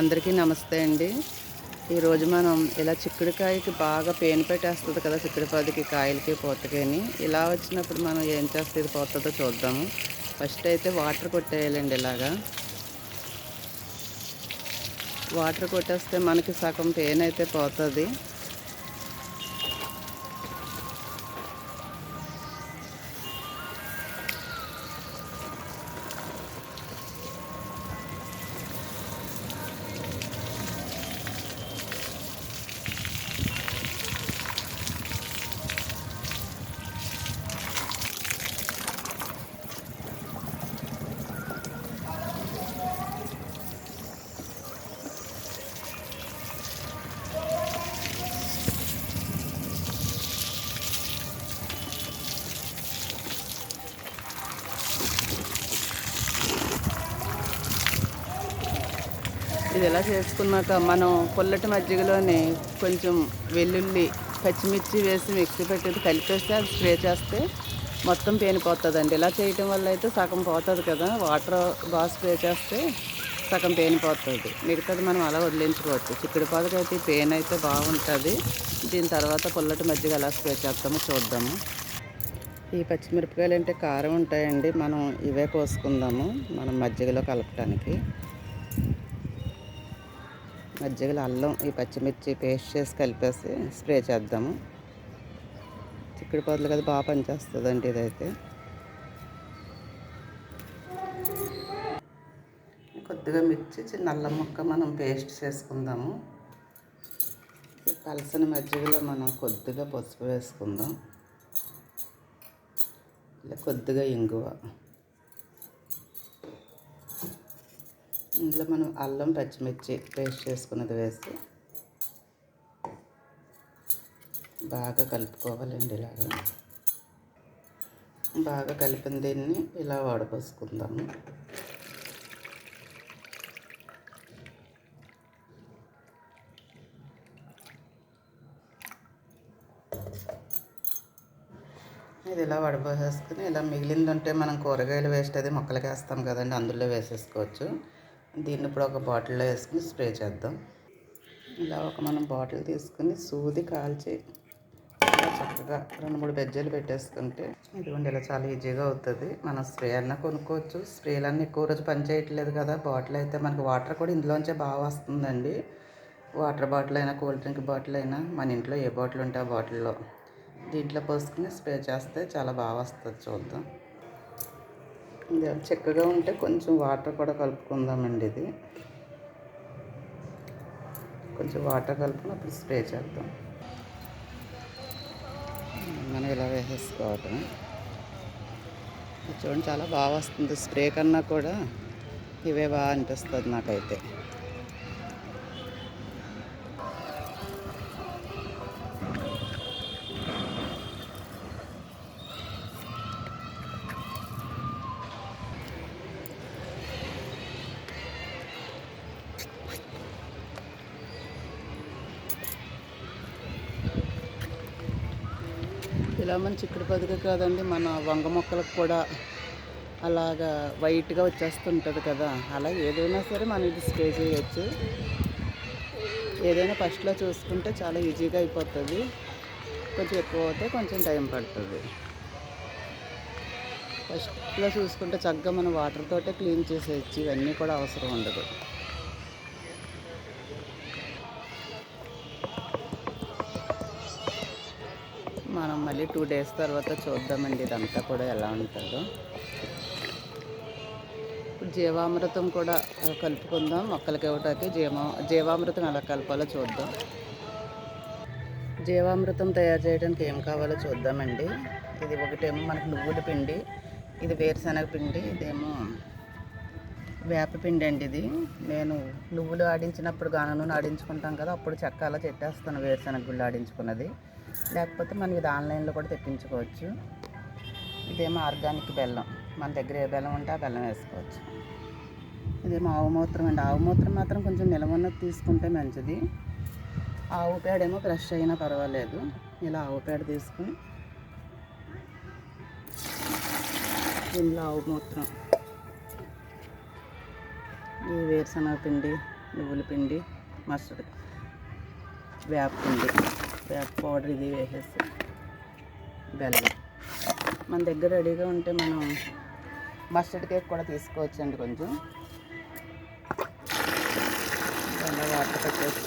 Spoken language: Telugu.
అందరికీ నమస్తే అండి. ఈరోజు మనం ఇలా చిక్కుడుకాయకి బాగా పేను పెట్టేస్తుంది కదా, చిక్కుడుపాదికి కాయలకి పూతకిని. ఇలా వచ్చినప్పుడు మనం ఏం చేస్తే ఇది పోతుందో చూద్దాము. ఫస్ట్ అయితే వాటర్ కొట్టేయాలండి. ఇలాగా వాటర్ కొట్టేస్తే మనకి సగం పేను అయితే పోతుంది. ఇది ఎలా చేసుకున్నాక మనం పుల్లటి మజ్జిగలోని కొంచెం వెల్లుల్లి, పచ్చిమిర్చి వేసి మిక్సీ పెట్టి కలిపేస్తే అది స్ప్రే చేస్తే మొత్తం పేనిపోతుందండి. ఇలా చేయటం వల్ల అయితే సగం పోతుంది కదా, వాటర్ బాగా స్ప్రే చేస్తే సగం పేనిపోతుంది. మిగతాది మనం అలా వదిలించుకోవచ్చు. చిక్కుడుపాదుకి అయితే పేన్ అయితే బాగుంటుంది. దీని తర్వాత పుల్లటి మజ్జిగ ఎలా స్ప్రే చేస్తామో చూద్దాము. ఈ పచ్చిమిరపకాయలు అంటే కారం ఉంటాయండి. మనం ఇవే కోసుకుందాము మనం మజ్జిగలో కలపటానికి. మజ్జిగలో అల్లం, ఈ పచ్చిమిర్చి పేస్ట్ చేసి కలిపేసి స్ప్రే చేద్దాము. చిక్కుడు పాదులు కదా, బాగా పనిచేస్తుందండి ఇదైతే. కొద్దిగా మిర్చి, చిన్న అల్లం ముక్క మనం పేస్ట్ చేసుకుందాము. పలసని మజ్జిగలో మనం కొద్దిగా పసుపు వేసుకుందాం. ఇలా కొద్దిగా ఇంగువ, ఇందులో మనం అల్లం, పచ్చిమిర్చి పేస్ట్ చేసుకున్నది వేసి బాగా కలుపుకోవాలండి. ఇలాగా బాగా కలిపిన దీన్ని ఇలా వడపోసుకుందాము. ఇది ఇలా వడపోసేసుకుని ఇలా మిగిలిందంటే మనం కూరగాయలు వేస్ట్ అది మొక్కలకి వేస్తాం కదండి, అందులో వేసేసుకోవచ్చు. దీన్ని ఇప్పుడు ఒక బాటిల్లో వేసుకుని స్ప్రే చేద్దాం. ఇలా మనం బాటిల్ తీసుకుని సూది కాల్చి ఇలా చక్కగా 2-3 బెజ్జీలు పెట్టేసుకుంటే ఇదిగోండి ఇలా చాలా ఈజీగా అవుతుంది. మనం స్ప్రే అన్నా కొనుక్కోవచ్చు. స్ప్రేలన్నీ ఎక్కువ రోజు పని చేయట్లేదు కదా. బాటిల్ అయితే మనకి వాటర్ కూడా ఇందులోంచే బాగా వస్తుందండి. వాటర్ బాటిల్ అయినా, కూల్ డ్రింక్ బాటిల్ అయినా, మన ఇంట్లో ఏ బాటిల్ ఉంటే ఆ బాటిల్లో దీంట్లో పోసుకుని స్ప్రే చేస్తే చాలా బాగా వస్తుంది. చూద్దాం. ఇది చిక్కగా ఉంటే కొంచెం వాటర్ కూడా కలుపుకుందామండి. ఇది కొంచెం వాటర్ కలుపుకుని అప్పుడు స్ప్రే చేద్దాం. మనం ఇలా వేసేసుకోవటం. చూడండి చాలా బాగా వస్తుంది. స్ప్రే కన్నా కూడా ఇవే బాగా అనిపిస్తుంది నాకైతే. ఇలా మన చిక్కుడు పదుగు కాదండి, మన వంగ మొక్కలకు కూడా అలాగా వైట్గా వచ్చేస్తుంటుంది కదా. అలా ఏదైనా సరే మనం ఇది స్ప్రే చేయొచ్చు. ఏదైనా ఫస్ట్లో చూసుకుంటే చాలా ఈజీగా అయిపోతుంది. కొంచెం ఎక్కువ అవుతే కొంచెం టైం పడుతుంది. ఫస్ట్లో చూసుకుంటే చక్కగా మనం వాటర్ తోటే క్లీన్ చేసేయచ్చు. ఇవన్నీ కూడా అవసరం ఉండదు. మనం మళ్ళీ 2 డేస్ తర్వాత చూద్దామండి ఇదంతా కూడా ఎలా ఉంటుందో. ఇప్పుడు జీవామృతం కూడా కలుపుకుందాం మొక్కలకి ఇవ్వటానికి. జీవామృతం ఎలా కలపాలో చూద్దాం. జీవామృతం తయారు చేయడానికి ఏం కావాలో చూద్దామండి. ఇది ఒకటేమో మనకు నువ్వుల పిండి, ఇది వేరుశనగ పిండి, ఇదేమో వేపపిండి అండి. ఇది నేను నువ్వులు ఆడించినప్పుడు గాన నూనె ఆడించుకుంటాం కదా, అప్పుడు చెక్క అలా చెట్టేస్తాను వేరుశనగ గుళ్ళు ఆడించుకున్నది. లేకపోతే మనం ఇది ఆన్లైన్లో కూడా తెప్పించుకోవచ్చు. ఇదేమో ఆర్గానిక్ బెల్లం, మన దగ్గర ఏ బెల్లం ఉంటే ఆ బెల్లం వేసుకోవచ్చు. ఇదేమో ఆవు మూత్రం అండి. ఆవు మూత్రం మాత్రం కొంచెం నిలవన్నది తీసుకుంటే మంచిది. ఆవు పేడేమో ఫ్రెష్ అయినా పర్వాలేదు. ఇలా ఆవు పేడ తీసుకుని ఇందులో ఆవు మూత్రం, ఈ వేరుశనగ పిండి, నువ్వుల పిండి, మస్టర్డ్, వేప పిండి, వేప పౌడర్ ఇది వేసేసి బెల్లం. మన దగ్గర రెడీగా ఉంటే మనం మస్టర్డ్ కేక్ కూడా తీసుకోవచ్చండి. కొంచెం అలా వాటర్ పెట్టేసి